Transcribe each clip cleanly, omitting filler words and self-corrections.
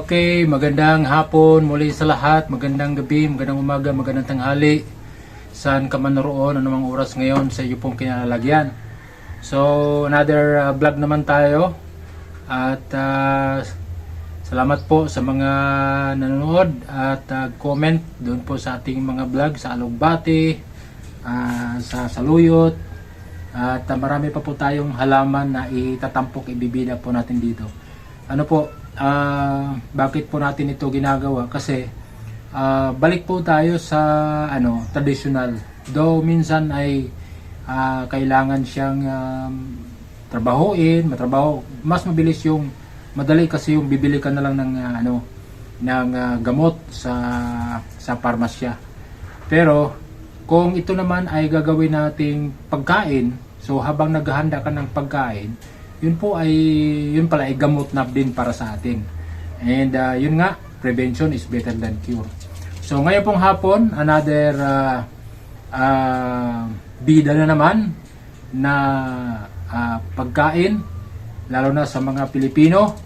Okay, magandang hapon muli sa lahat, magandang gabi, magandang umaga, magandang tanghali. Saan ka man naroon, anumang oras ngayon sa iyo pong kinalalagyan. So, another vlog naman tayo. At salamat po sa mga nanonood at comment doon po sa ating mga vlog sa Alugbati, sa Saluyot. At marami pa po tayong halaman na itatampok, ibibida po natin dito. Ano po, bakit po natin ito ginagawa? Kasi balik po tayo sa traditional. Though minsan ay kailangan siyang matrabaho. Mas mabilis yung madali kasi yung bibili ka na lang ng gamot sa parmasya. Pero kung ito naman ay gagawin nating pagkain, so habang naghahanda ka ng pagkain, yun pala ay gamot na din para sa atin. And yun nga, prevention is better than cure. So ngayon pong hapon, another bida na naman na pagkain, lalo na sa mga Pilipino,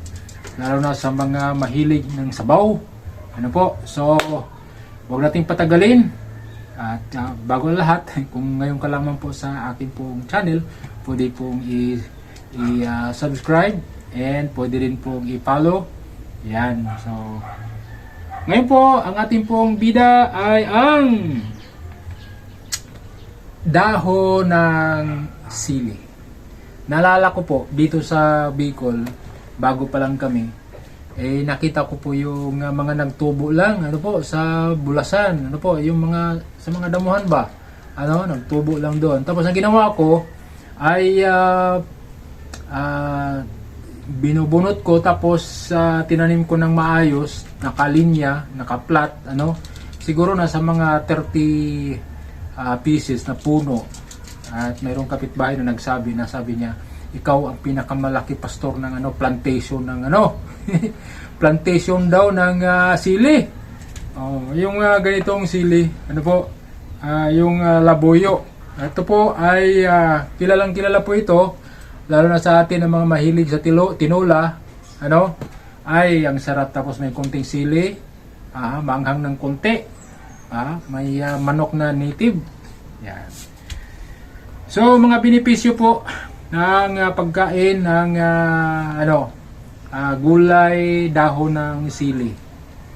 lalo na sa mga mahilig ng sabaw. Ano po? So huwag nating patagalin. At bago na lahat, kung ngayon ka lamang po sa akin pong channel, pwede pong i-subscribe and pwede rin pong i-follow. Yan. So, ngayon po, ang ating pong bida ay ang dahon ng sili. Naalala ko po, dito sa Bicol, bago pa lang kami, nakita ko po yung mga nagtubo lang, sa Bulasan, yung sa mga damuhan ba, nagtubo lang doon. Tapos ang ginawa ko ay binubunot ko, tapos tinanim ko ng maayos, nakalinya, nakaplat, siguro nasa mga 30 pieces na puno. At mayroong kapitbahay na nasabi niya, ikaw ang pinakamalaki pastor ng plantation ng plantation daw ng sili. Yung ganitong sili, yung labuyo. Ito po ay kilalang kilala po ito, lalo na sa atin ng mga mahilig sa tinola, ay ang sarap. Tapos may konting sili, maanghang ng konti, may manok na native. Yan. So mga benepisyo po ng pagkain ng gulay, dahon ng sili.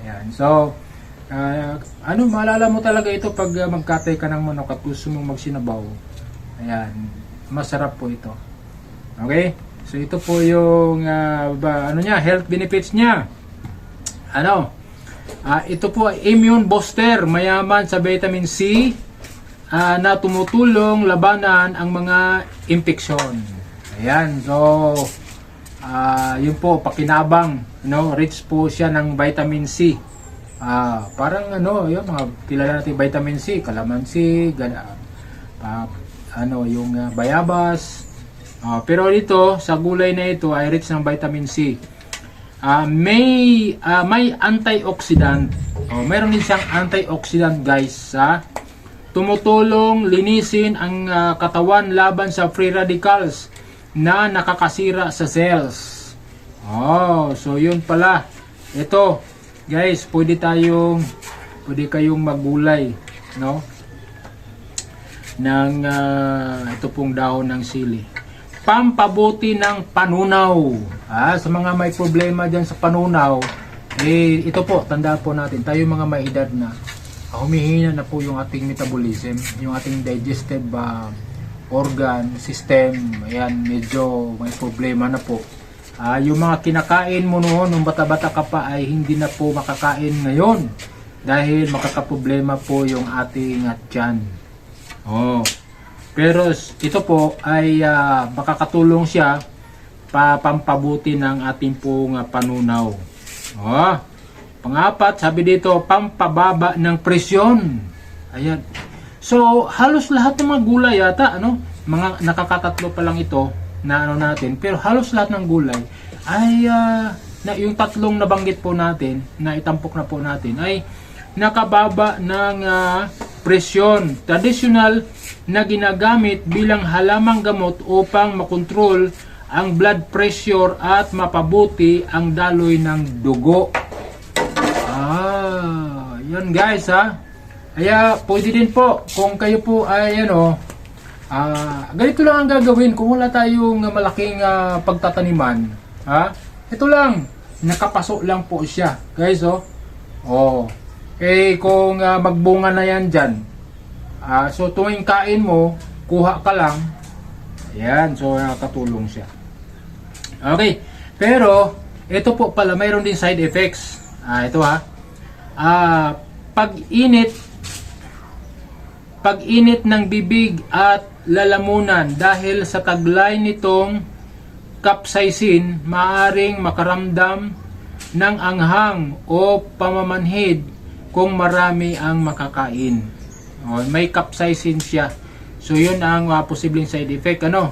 Ayan. So maalala mo talaga ito pag magkatay ka ng manok at gusto mong magsinabaw. Ayan, masarap po ito. Okay? So ito po yung health benefits niya. Ito po ay immune booster, mayaman sa vitamin C, na tumutulong labanan ang mga infeksyon. Ayan, so yun po, pakinabang, rich po siya ng vitamin C. Parang yung mga kilala natin vitamin C, kalamansi, yung bayabas. Pero dito sa gulay na ito ay rich ng vitamin C. May antioxidant. Meron din siyang antioxidant, guys, tumutulong linisin ang katawan laban sa free radicals na nakakasira sa cells. So yun pala. Ito, guys, pwede kayong maggulay, ng ito pong dahon ng sili. Pampabuti ng panunaw. Sa mga may problema dyan sa panunaw, ito po, tanda po natin, tayo mga may edad na, humihina na po yung ating metabolism, yung ating digestive organ system. Ayan, medyo may problema na po. Yung mga kinakain mo noon nung bata-bata ka pa ay hindi na po makakain ngayon dahil makakaproblema po yung ating tiyan. Pero ito po ay makakatulong siya pampabuti ng ating pong panunaw. Pangapat, sabi dito, pampababa ng presyon. Ayan. So, halos lahat ng mga gulay yata, mga nakakatatlo pa lang ito na natin, pero halos lahat ng gulay ay yung tatlong nabanggit po natin, na itampok na po natin, ay nakababa ng presyon. Traditional na ginagamit bilang halamang gamot upang makontrol ang blood pressure at mapabuti ang daloy ng dugo. yun guys ha. Kaya pwede din po kung kayo po ay ano, ganito lang ang gagawin kung wala tayong malaking pagtataniman. Ha? Ito lang, nakapaso lang po siya guys oh. Oh. Eh kung magbunga na yan dyan, so tuwing kain mo, kuha ka lang. Ayan, so nakatulong siya. Okay, pero ito po pala, mayroon din side effects. Ito ha. Pag-init ng bibig at lalamunan dahil sa taglay nitong capsaicin, maaring makaramdam ng anghang o pamamanhid kung marami ang makakain. May capsaicin siya. So yun ang posibleng side effect. Ano?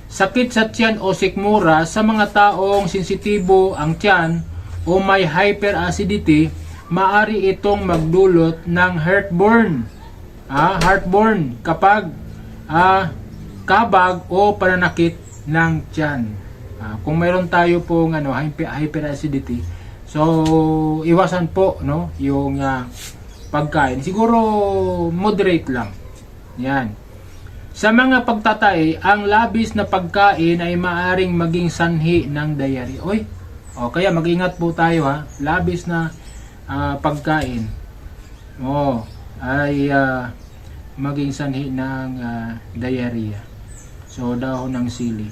Sakit sa tiyan o sikmura sa mga taong sensitibo ang tiyan o may hyperacidity, maari itong magdulot ng heartburn. Heartburn kapag kabag o pananakit ng tiyan. Kung mayroon tayo pong hyperacidity, so iwasan po no yung pagkain. Siguro moderate lang. Yan. Sa mga pagtatay, ang labis na pagkain ay maaring maging sanhi ng diarrhea. Kaya mag-ingat po tayo ha. Labis na pagkain ay maging sanhi ng diarrhea. So dahon ng sili.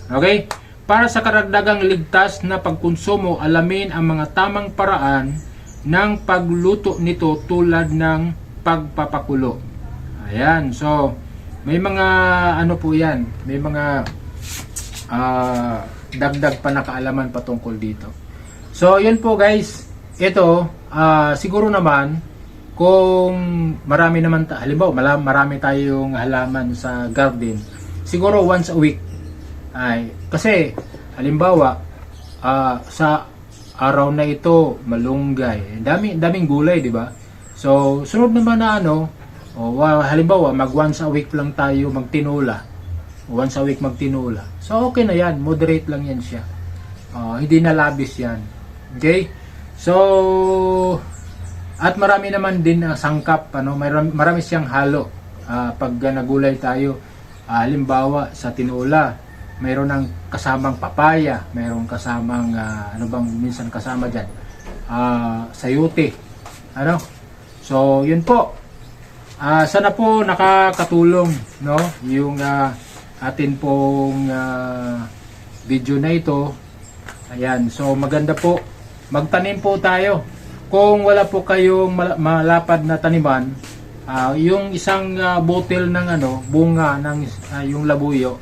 Okay? Para sa karagdagang ligtas na pagkonsumo, alamin ang mga tamang paraan ng pagluto nito tulad ng pagpapakulo. Ayan. So may mga po yan. May mga dagdag pa na kaalaman patungkol dito. So yun po guys. Ito siguro naman kung marami naman halimbawa marami tayong halaman sa garden, siguro once a week. Kasi halimbawa sa araw na ito malunggay, daming gulay, di ba? So sunod naman na halimbawa mag once a week lang tayo magtinola. Once a week magtinola. So okay na yan, moderate lang yan siya. Hindi na labis yan. Okay? So at marami naman din sangkap, marami siyang halo. Pag nagulay tayo, halimbawa sa tinola, mayroon ng kasamang papaya, mayroon kasamang minsan kasama diyan, sayote. So yun po. Sana po nakakatulong no yung atin pong video na ito. Ayan, so maganda po magtanim po tayo. Kung wala po kayong malapad na taniman, yung isang bottle ng bunga ng yung labuyo,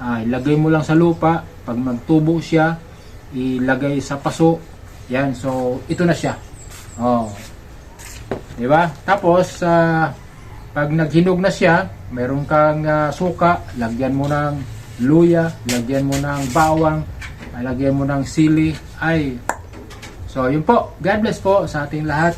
ilagay mo lang sa lupa. Pag magtubo siya, ilagay sa paso. Yan, so ito na siya. Di ba? Tapos pag naghinog na siya, meron kang suka, lagyan mo ng luya, lagyan mo ng bawang, lagyan mo ng sili. So yun po. God bless po sa ating lahat.